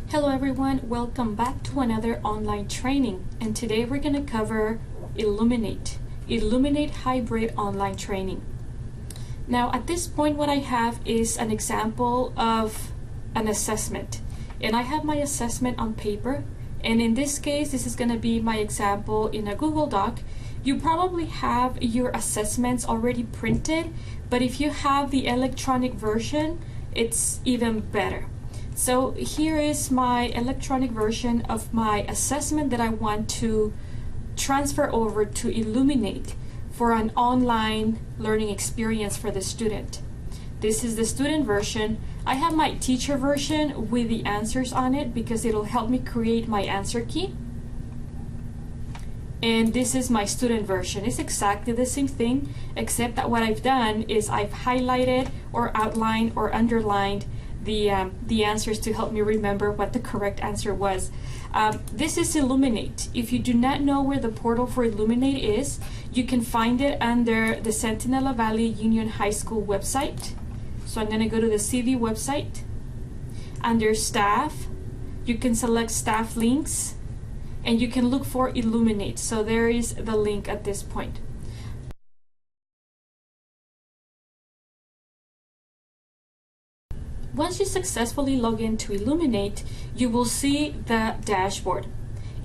Hello everyone, welcome back to another online training, and today we're going to cover Illuminate hybrid online training. Now at this point what I have is an example of an assessment, and I have my assessment on paper, and in this case this is going to be my example in a Google Doc. You probably have your assessments already printed, but if you have the electronic version it's even better. So here is my electronic version of my assessment that I want to transfer over to Illuminate for an online learning experience for the student. This is the student version. I have my teacher version with the answers on it because it'll help me create my answer key. And this is my student version. It's exactly the same thing, except that what I've done is I've highlighted or outlined or underlined the answers to help me remember what the correct answer was. This is Illuminate. If you do not know where the portal for Illuminate is, you can find it under the Centinela Valley Union High School website. So I'm going to go to the CV website. Under staff, you can select staff links and you can look for Illuminate. So there is the link at this point. Once you successfully log into Illuminate, you will see the dashboard.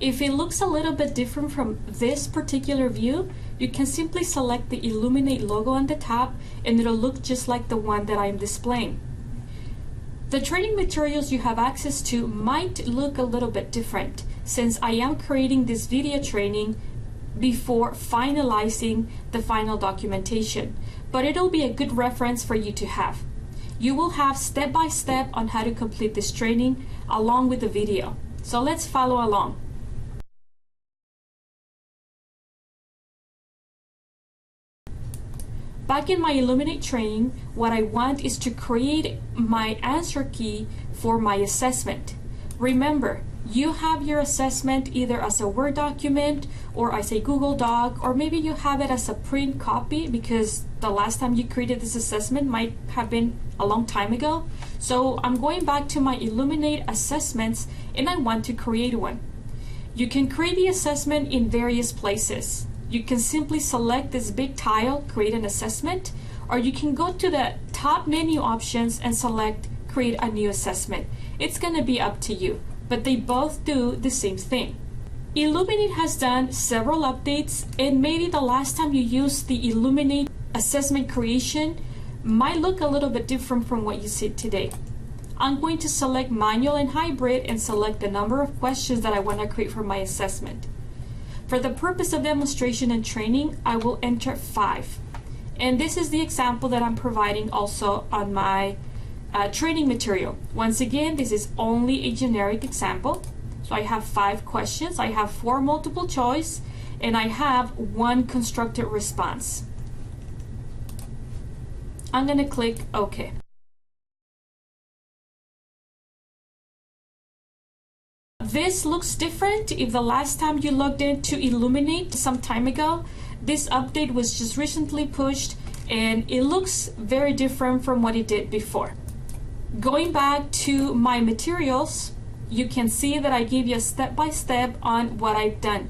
If it looks a little bit different from this particular view, you can simply select the Illuminate logo on the top and it'll look just like the one that I'm displaying. The training materials you have access to might look a little bit different since I am creating this video training before finalizing the final documentation, but it'll be a good reference for you to have. You will have step-by-step on how to complete this training along with the video. So let's follow along. Back in my Illuminate training, what I want is to create my answer key for my assessment. Remember, you have your assessment either as a Word document or as a Google Doc, or maybe you have it as a print copy because the last time you created this assessment might have been a long time ago. So I'm going back to my Illuminate assessments and I want to create one. You can create the assessment in various places. You can simply select this big tile, create an assessment, or you can go to the top menu options and select create a new assessment. It's going to be up to you, but they both do the same thing. Illuminate has done several updates, and maybe the last time you used the Illuminate assessment creation might look a little bit different from what you see today. I'm going to select manual and hybrid and select the number of questions that I want to create for my assessment. For the purpose of demonstration and training, I will enter 5. And this is the example that I'm providing also on my training material. Once again, this is only a generic example. So I have 5 questions, I have 4 multiple choice, and I have 1 constructed response. I'm going to click OK. This looks different if the last time you logged into Illuminate some time ago. This update was just recently pushed and it looks very different from what it did before. Going back to my materials, you can see that I gave you a step-by-step on what I've done.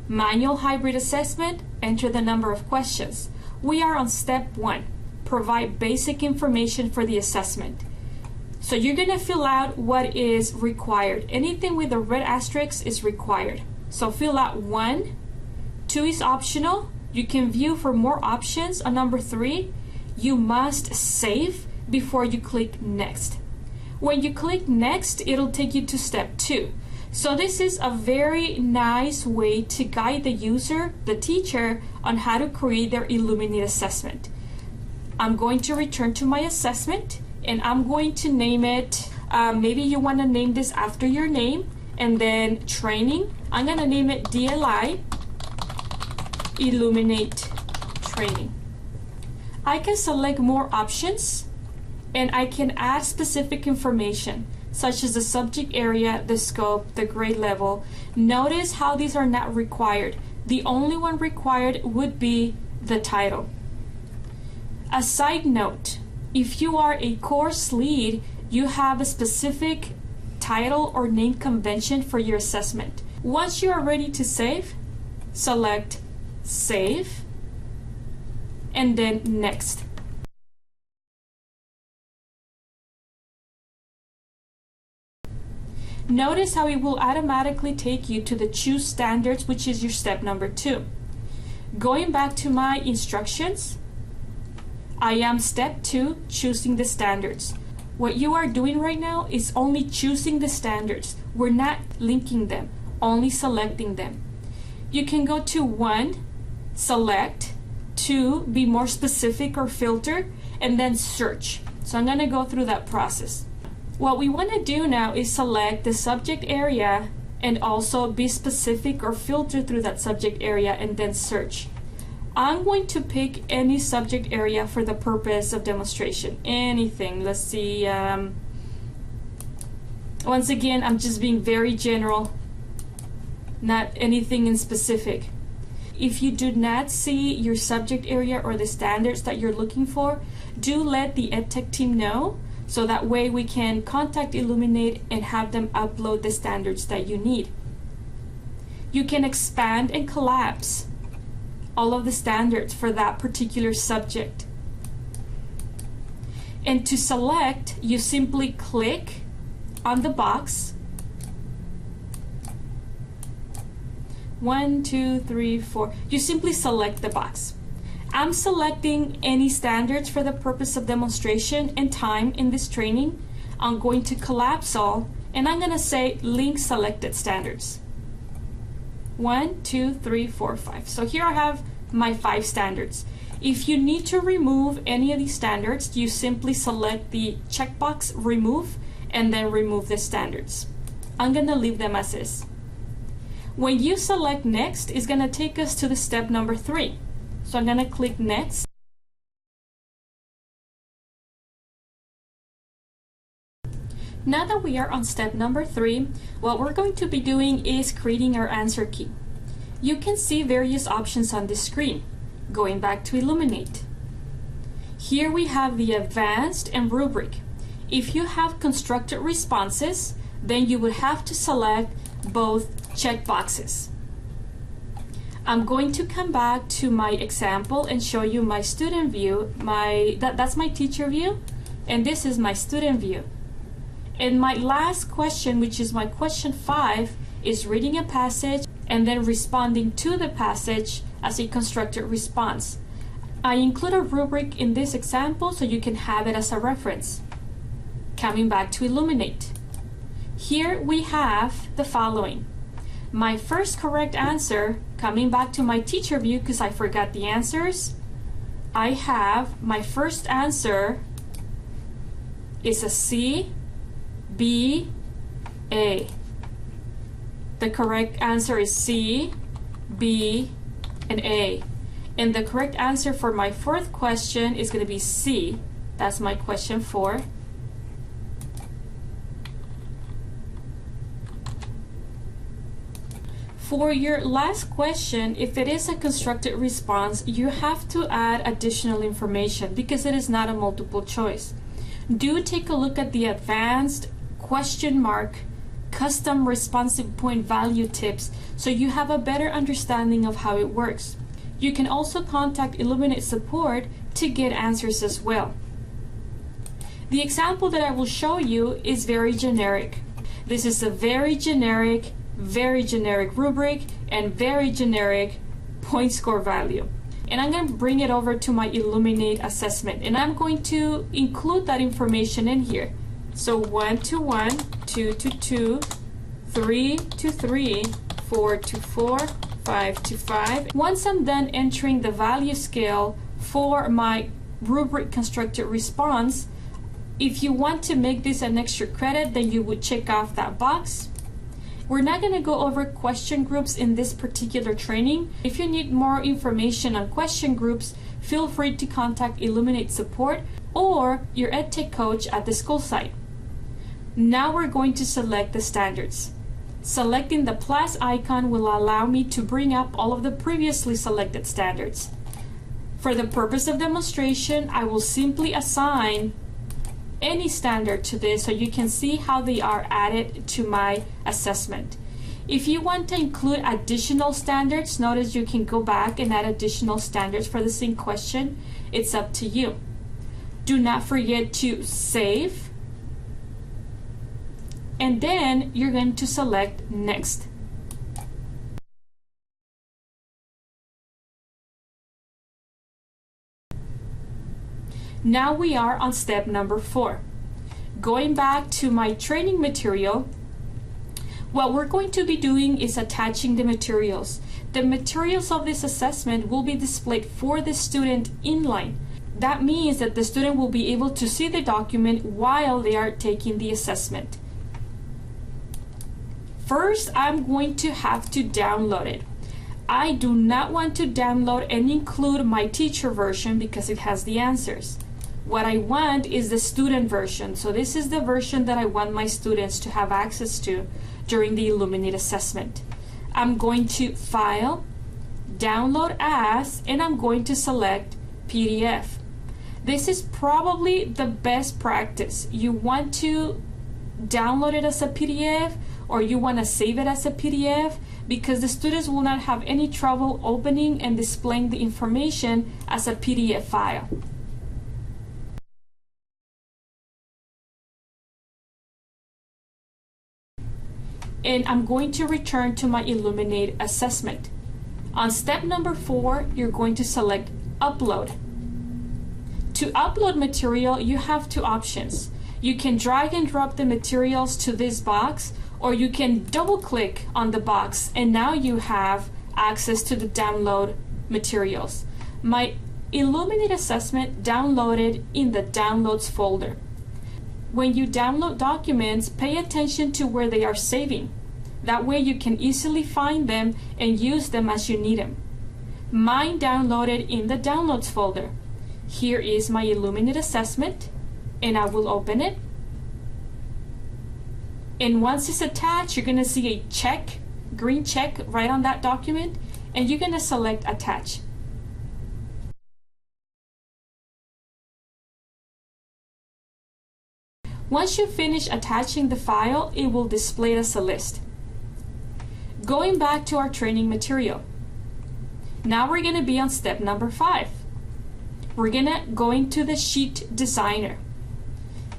Manual hybrid assessment, enter the number of questions. We are on step 1, provide basic information for the assessment. So you're going to fill out what is required. Anything with a red asterisk is required. So fill out 1. 2 is optional. You can view for more options. On number 3, you must save before you click next. When you click next, it'll take you to step 2. So this is a very nice way to guide the user, the teacher, on how to create their Illuminate assessment. I'm going to return to my assessment and I'm going to name it, maybe you want to name this after your name, and then training. I'm going to name it DLI Illuminate Training. I can select more options and I can add specific information such as the subject area, the scope, the grade level. Notice how these are not required. The only one required would be the title. A side note, if you are a course lead, you have a specific title or name convention for your assessment. Once you are ready to save, select Save, and then Next. Notice how it will automatically take you to the Choose Standards, which is your step number 2. Going back to my instructions, I am step 2, choosing the standards. What you are doing right now is only choosing the standards. We're not linking them, only selecting them. You can go to 1, select, 2, be more specific or filter, and then search. So I'm going to go through that process. What we want to do now is select the subject area and also be specific or filter through that subject area and then search. I'm going to pick any subject area for the purpose of demonstration. Anything. Let's see. Once again, I'm just being very general, not anything in specific. If you do not see your subject area or the standards that you're looking for, do let the EdTech team know, so that way we can contact Illuminate and have them upload the standards that you need. You can expand and collapse all of the standards for that particular subject. And to select, you simply click on the box. 1, 2, 3, 4. You simply select the box. I'm selecting any standards for the purpose of demonstration and time in this training. I'm going to collapse all, and I'm going to say link selected standards. 1, 2, 3, 4, 5. So here I have my 5 standards. If you need to remove any of these standards, you simply select the checkbox remove and then remove the standards. I'm going to leave them as is. When you select next, it's going to take us to the step number 3. So I'm going to click Next. Now that we are on step number 3, what we're going to be doing is creating our answer key. You can see various options on this screen. Going back to Illuminate. Here we have the Advanced and Rubric. If you have constructed responses, then you would have to select both checkboxes. I'm going to come back to my example and show you my student view. That's my teacher view, and this is my student view. And my last question, which is my question 5, is reading a passage and then responding to the passage as a constructed response. I include a rubric in this example so you can have it as a reference. Coming back to Illuminate. Here we have the following. My first correct answer, coming back to my teacher view because I forgot the answers, I have my first answer is a C, B, A. The correct answer is C, B, and A. And the correct answer for my 4th question is going to be C. That's my question 4. For your last question, if it is a constructed response, you have to add additional information because it is not a multiple choice. Do take a look at the advanced question mark custom responsive point value tips so you have a better understanding of how it works. You can also contact Illuminate support to get answers as well. The example that I will show you is very generic. This is a very generic rubric and very generic point score value. And I'm going to bring it over to my Illuminate assessment, and I'm going to include that information in here. So 1 to 1, 2 to 2, 3 to 3, 4 to 4, 5 to 5. Once I'm done entering the value scale for my rubric constructed response, if you want to make this an extra credit, then you would check off that box. We're not going to go over question groups in this particular training. If you need more information on question groups, feel free to contact Illuminate support or your EdTech coach at the school site. Now we're going to select the standards. Selecting the plus icon will allow me to bring up all of the previously selected standards. For the purpose of demonstration, I will simply assign any standard to this, so you can see how they are added to my assessment. If you want to include additional standards, notice you can go back and add additional standards for the same question. It's up to you. Do not forget to save, and then you're going to select next. Now we are on step number 4. Going back to my training material, what we're going to be doing is attaching the materials. The materials of this assessment will be displayed for the student inline. That means that the student will be able to see the document while they are taking the assessment. First, I'm going to have to download it. I do not want to download and include my teacher version because it has the answers. What I want is the student version. So this is the version that I want my students to have access to during the Illuminate assessment. I'm going to File, Download As, and I'm going to select PDF. This is probably the best practice. You want to download it as a PDF, or you want to save it as a PDF, because the students will not have any trouble opening and displaying the information as a PDF file. And I'm going to return to my Illuminate assessment. On step number 4, you're going to select Upload. To upload material, you have 2 options. You can drag and drop the materials to this box, or you can double click on the box and now you have access to the download materials. My Illuminate assessment downloaded in the Downloads folder. When you download documents, pay attention to where they are saving. That way you can easily find them and use them as you need them. Mine downloaded in the Downloads folder. Here is my Illuminate assessment, and I will open it. And once it's attached, you're going to see a check, green check right on that document, and you're going to select Attach. Once you finish attaching the file, it will display as a list. Going back to our training material. Now we're going to be on step number 5. We're going to go into the Sheet Designer.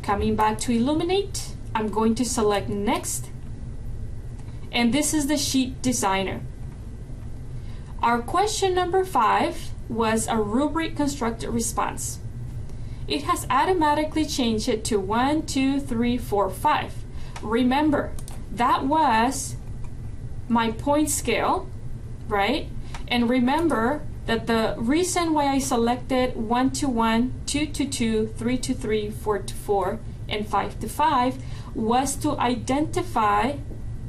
Coming back to Illuminate, I'm going to select Next. And this is the Sheet Designer. Our question number 5 was a rubric constructed response. It has automatically changed it to 1, 2, 3, 4, 5. Remember, that was my point scale, right? And remember that the reason why I selected 1 to 1, 2 to 2, 3 to 3, 4 to 4, and 5 to 5 was to identify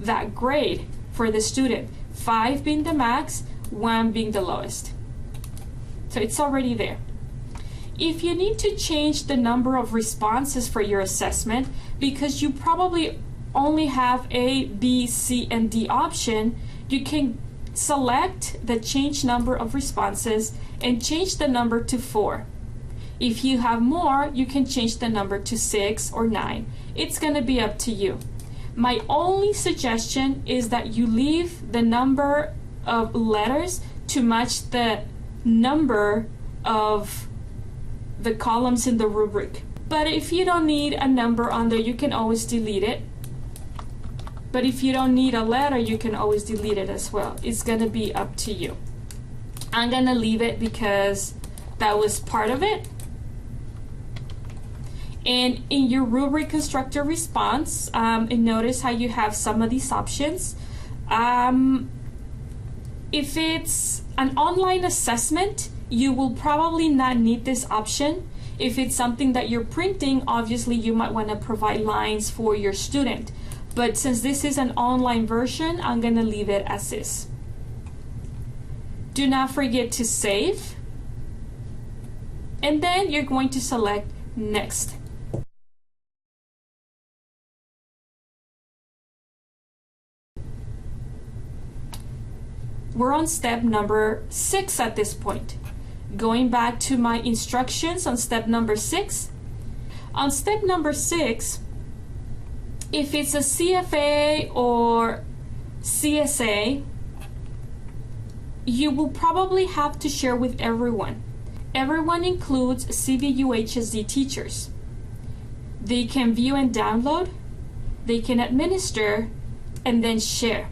that grade for the student. 5 being the max, 1 being the lowest. So it's already there. If you need to change the number of responses for your assessment, because you probably only have A, B, C, and D option, you can select the change number of responses and change the number to 4. If you have more, you can change the number to 6 or 9. It's going to be up to you. My only suggestion is that you leave the number of letters to match the number of the columns in the rubric. But if you don't need a number on there, you can always delete it. But if you don't need a letter, you can always delete it as well. It's gonna be up to you. I'm gonna leave it because that was part of it. And in your rubric constructor response, and notice how you have some of these options. If it's an online assessment, you will probably not need this option. If it's something that you're printing, obviously you might want to provide lines for your student. But since this is an online version, I'm going to leave it as is. Do not forget to save. And then you're going to select Next. We're on step number 6 at this point. Going back to my instructions on step number 6, On step number 6, if it's a CFA or CSA, you will probably have to share with everyone. Everyone includes CVUHSD teachers. They can view and download, they can administer, and then share.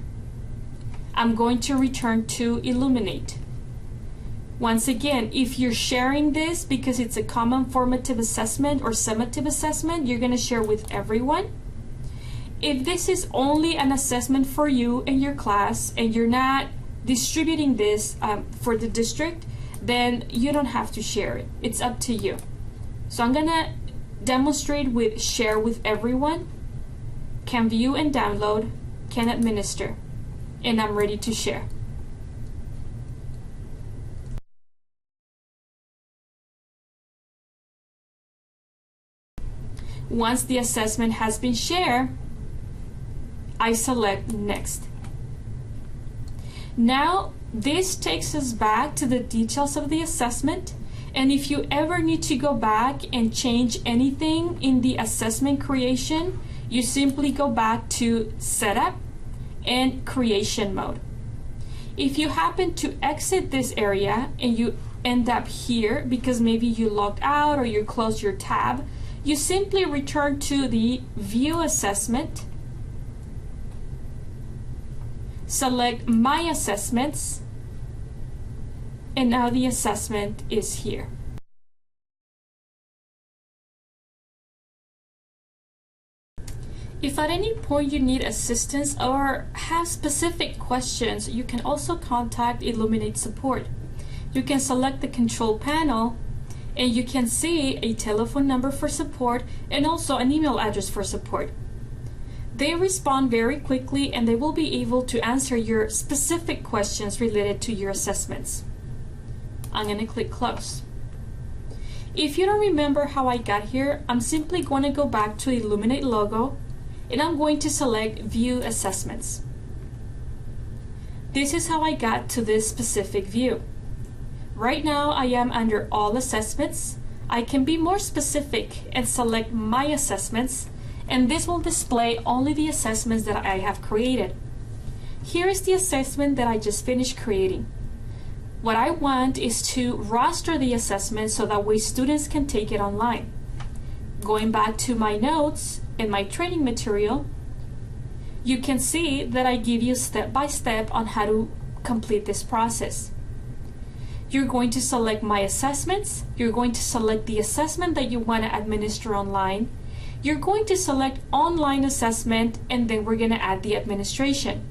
I'm going to return to Illuminate. Once again, if you're sharing this because it's a common formative assessment or summative assessment, you're going to share with everyone. If this is only an assessment for you and your class and you're not distributing this for the district, then you don't have to share it. It's up to you. So I'm going to demonstrate with share with everyone, can view and download, can administer, and I'm ready to share. Once the assessment has been shared, I select next. Now this takes us back to the details of the assessment, and if you ever need to go back and change anything in the assessment creation, you simply go back to Setup and Creation mode. If you happen to exit this area and you end up here because maybe you logged out or you closed your tab, you simply return to the View Assessment, select My Assessments, and now the assessment is here. If at any point you need assistance or have specific questions, you can also contact Illuminate support. You can select the control panel and you can see a telephone number for support and also an email address for support. They respond very quickly and they will be able to answer your specific questions related to your assessments. I'm going to click Close. If you don't remember how I got here, I'm simply going to go back to the Illuminate logo and I'm going to select View Assessments. This is how I got to this specific view. Right now I am under All Assessments. I can be more specific and select My Assessments, and this will display only the assessments that I have created. Here is the assessment that I just finished creating. What I want is to roster the assessment so that way students can take it online. Going back to my notes and my training material, you can see that I give you step by step on how to complete this process. You're going to select My Assessments, you're going to select the assessment that you want to administer online, you're going to select Online Assessment, and then we're going to add the administration.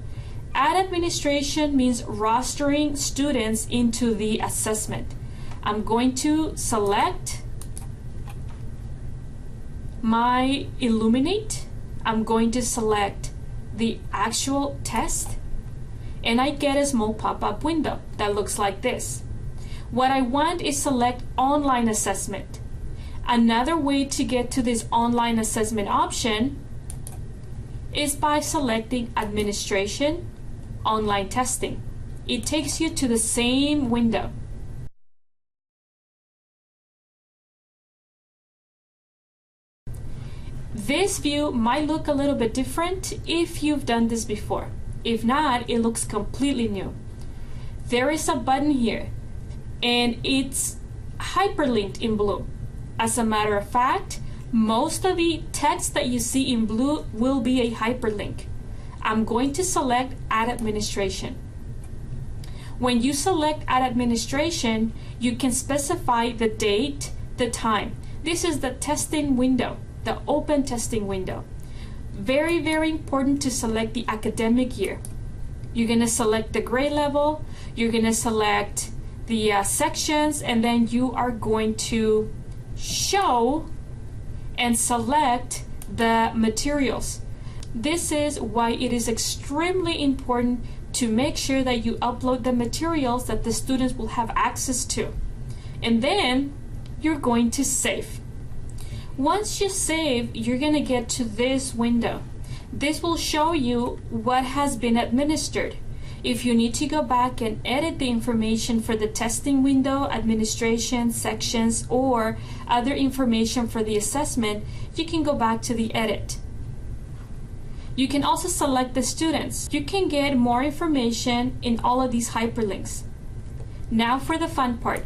Add administration means rostering students into the assessment. I'm going to select my Illuminate, I'm going to select the actual test, and I get a small pop-up window that looks like this. What I want is select Online Assessment. Another way to get to this online assessment option is by selecting Administration, Online Testing. It takes you to the same window. This view might look a little bit different if you've done this before. If not, it looks completely new. There is a button here and it's hyperlinked in blue. As a matter of fact, most of the text that you see in blue will be a hyperlink. I'm going to select Add Administration. When you select Add Administration, you can specify the date, the time. This is the testing window, the open testing window. Very, very important to select the academic year. You're going to select the grade level, you're going to select the sections, and then you are going to show and select the materials. This is why it is extremely important to make sure that you upload the materials that the students will have access to. And then you're going to save. Once you save, you're going to get to this window. This will show you what has been administered. If you need to go back and edit the information for the testing window, administration, sections, or other information for the assessment, you can go back to the edit. You can also select the students. You can get more information in all of these hyperlinks. Now for the fun part.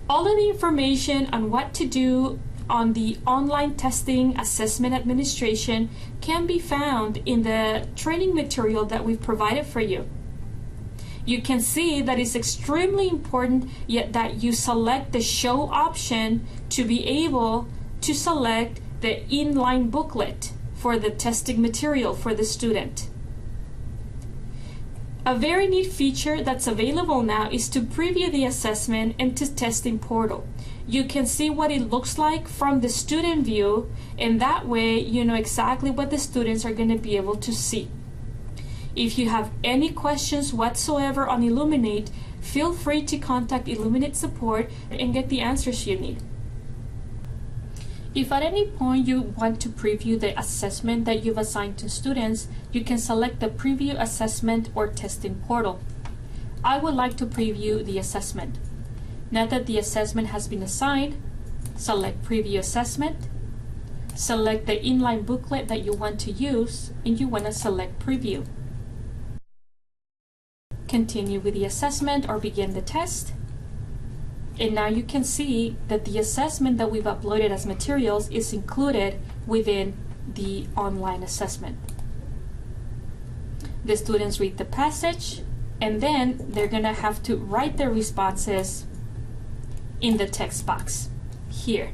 All of the information on what to do on the online testing assessment administration can be found in the training material that we've provided for you. You can see that it's extremely important yet that you select the show option to be able to select the inline booklet for the testing material for the student. A very neat feature that's available now is to preview the assessment into testing portal. You can see what it looks like from the student view, and that way you know exactly what the students are going to be able to see. If you have any questions whatsoever on Illuminate, feel free to contact Illuminate support and get the answers you need. If at any point you want to preview the assessment that you've assigned to students, you can select the Preview Assessment or Testing portal. I would like to preview the assessment. Now that the assessment has been assigned, select Preview Assessment, select the inline booklet that you want to use, and you want to select Preview. Continue with the assessment or begin the test. And now you can see that the assessment that we've uploaded as materials is included within the online assessment. The students read the passage, and then they're going to have to write their responses in the text box here.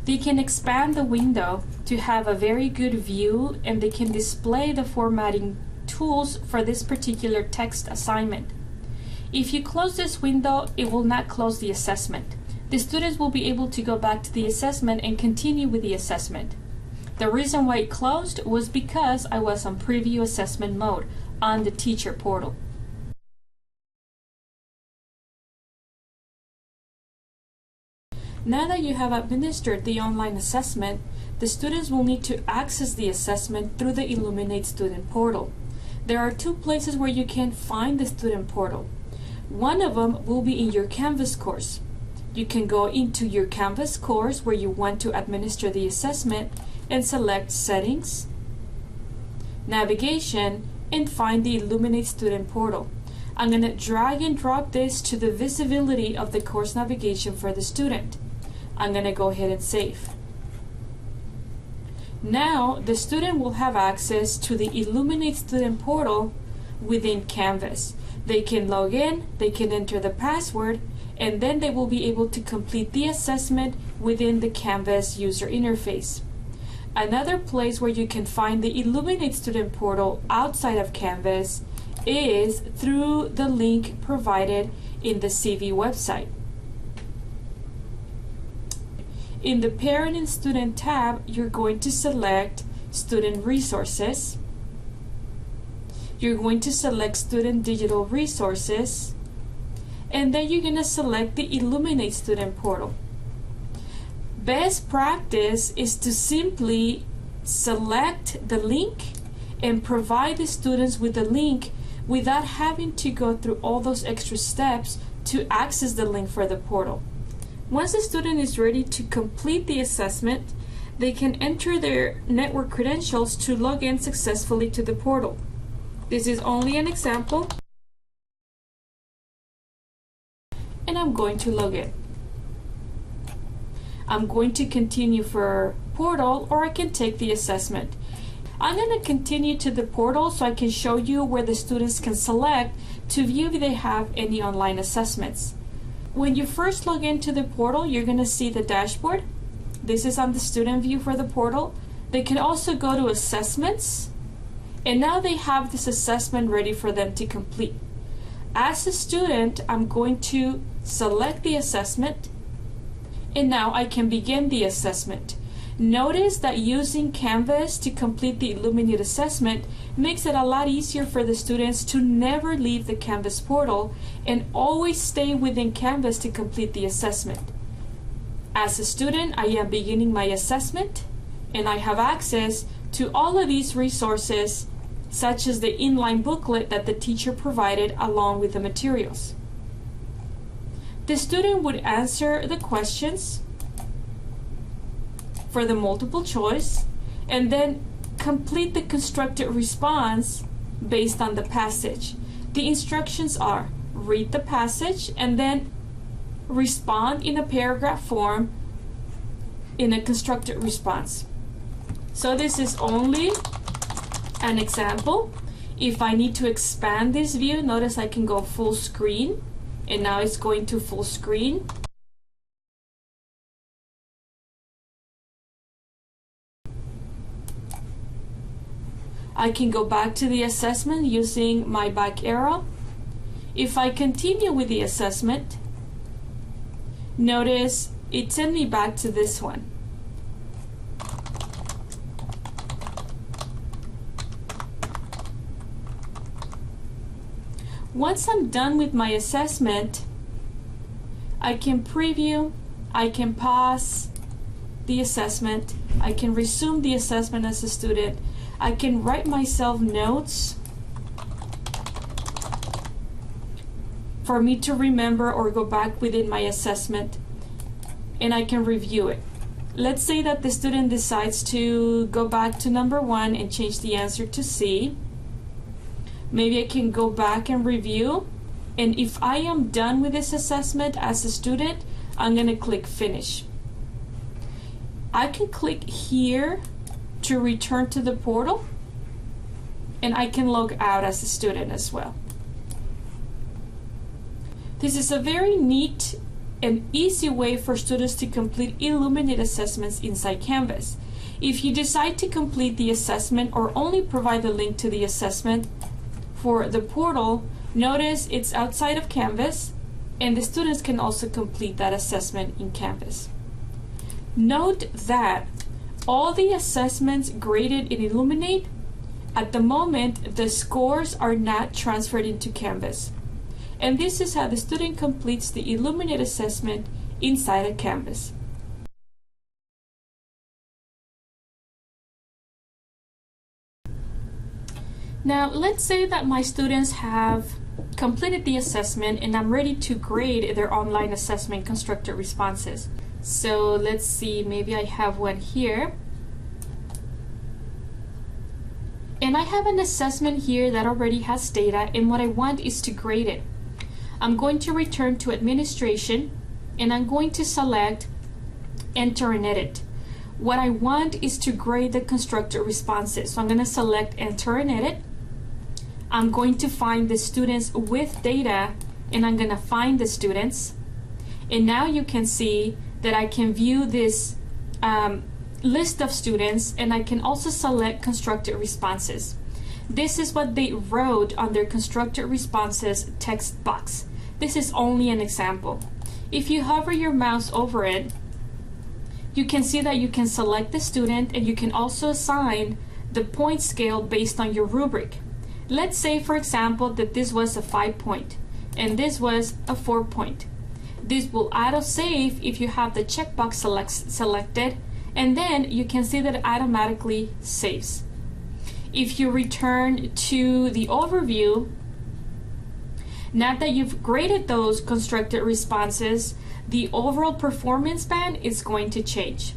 They can expand the window to have a very good view, and they can display the formatting tools for this particular text assignment. If you close this window, it will not close the assessment. The students will be able to go back to the assessment and continue with the assessment. The reason why it closed was because I was on preview assessment mode on the teacher portal. Now that you have administered the online assessment, the students will need to access the assessment through the Illuminate student portal. There are two places where you can find the student portal. One of them will be in your Canvas course. You can go into your Canvas course where you want to administer the assessment and select Settings, Navigation, and find the Illuminate student portal. I'm going to drag and drop this to the visibility of the course navigation for the student. I'm going to go ahead and save. Now the student will have access to the Illuminate student portal within Canvas. They can log in, they can enter the password, and then they will be able to complete the assessment within the Canvas user interface. Another place where you can find the Illuminate student portal outside of Canvas is through the link provided in the CV website. In the Parent and Student tab, you're going to select Student Resources. You're going to select Student Digital Resources, and then you're going to select the Illuminate student portal. Best practice is to simply select the link and provide the students with the link without having to go through all those extra steps to access the link for the portal. Once the student is ready to complete the assessment, they can enter their network credentials to log in successfully to the portal. This is only an example, and I'm going to log in. I'm going to continue for portal, or I can take the assessment. I'm going to continue to the portal so I can show you where the students can select to view if they have any online assessments. When you first log into the portal, you're going to see the dashboard. This is on the student view for the portal. They can also go to assessments, and now they have this assessment ready for them to complete. As a student, I'm going to select the assessment, and now I can begin the assessment. Notice that using Canvas to complete the Illuminate assessment makes it a lot easier for the students to never leave the Canvas portal and always stay within Canvas to complete the assessment. As a student, I am beginning my assessment, and I have access to all of these resources, such as the inline booklet that the teacher provided along with the materials. The student would answer the questions for the multiple choice and then complete the constructed response based on the passage. The instructions are: read the passage and then respond in a paragraph form in a constructed response. So this is only an example. If I need to expand this view, notice I can go full screen, and now it's going to full screen. I can go back to the assessment using my back arrow. If I continue with the assessment, notice it sent me back to this one. Once I'm done with my assessment, I can preview, I can pause the assessment, I can resume the assessment as a student, I can write myself notes for me to remember or go back within my assessment, and I can review it. Let's say that the student decides to go back to number 1 and change the answer to C. Maybe I can go back and review, and if I am done with this assessment as a student, I'm going to click Finish. I can click here to return to the portal, and I can log out as a student as well. This is a very neat and easy way for students to complete Illuminate assessments inside Canvas. If you decide to complete the assessment or only provide the link to the assessment for the portal, notice it's outside of Canvas, and the students can also complete that assessment in Canvas. Note that all the assessments graded in Illuminate, at the moment, the scores are not transferred into Canvas. And this is how the student completes the Illuminate assessment inside of Canvas. Now, let's say that my students have completed the assessment and I'm ready to grade their online assessment constructed responses. So let's see, maybe I have one here. And I have an assessment here that already has data, and what I want is to grade it. I'm going to return to administration, and I'm going to select enter and edit. What I want is to grade the constructed responses. So I'm going to select enter and edit. I'm going to find the students with data, and I'm going to find the students. And now you can see that I can view this list of students, and I can also select constructed responses. This is what they wrote on their constructed responses text box. This is only an example. If you hover your mouse over it, you can see that you can select the student, and you can also assign the point scale based on your rubric. Let's say, for example, that this was a 5-point and this was a 4-point. This will auto-save if you have the checkbox selected, and then you can see that it automatically saves. If you return to the overview, now that you've graded those constructed responses, the overall performance band is going to change.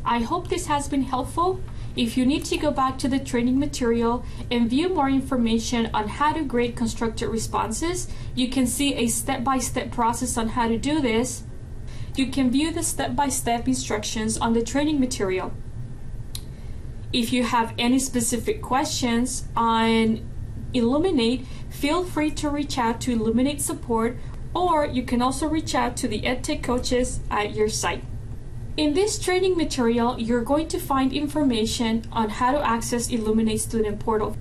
I hope this has been helpful. If you need to go back to the training material and view more information on how to grade constructed responses, you can see a step-by-step process on how to do this. You can view the step-by-step instructions on the training material. If you have any specific questions on Illuminate, feel free to reach out to Illuminate support, or you can also reach out to the EdTech coaches at your site. In this training material, you're going to find information on how to access Illuminate Student Portal.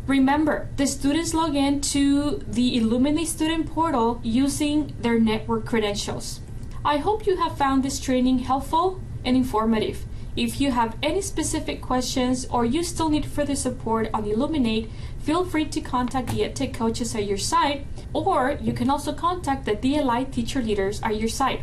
Remember, the students log in to the Illuminate Student Portal using their network credentials. I hope you have found this training helpful and informative. If you have any specific questions or you still need further support on Illuminate, feel free to contact the EdTech coaches at your site, or you can also contact the DLI teacher leaders at your site.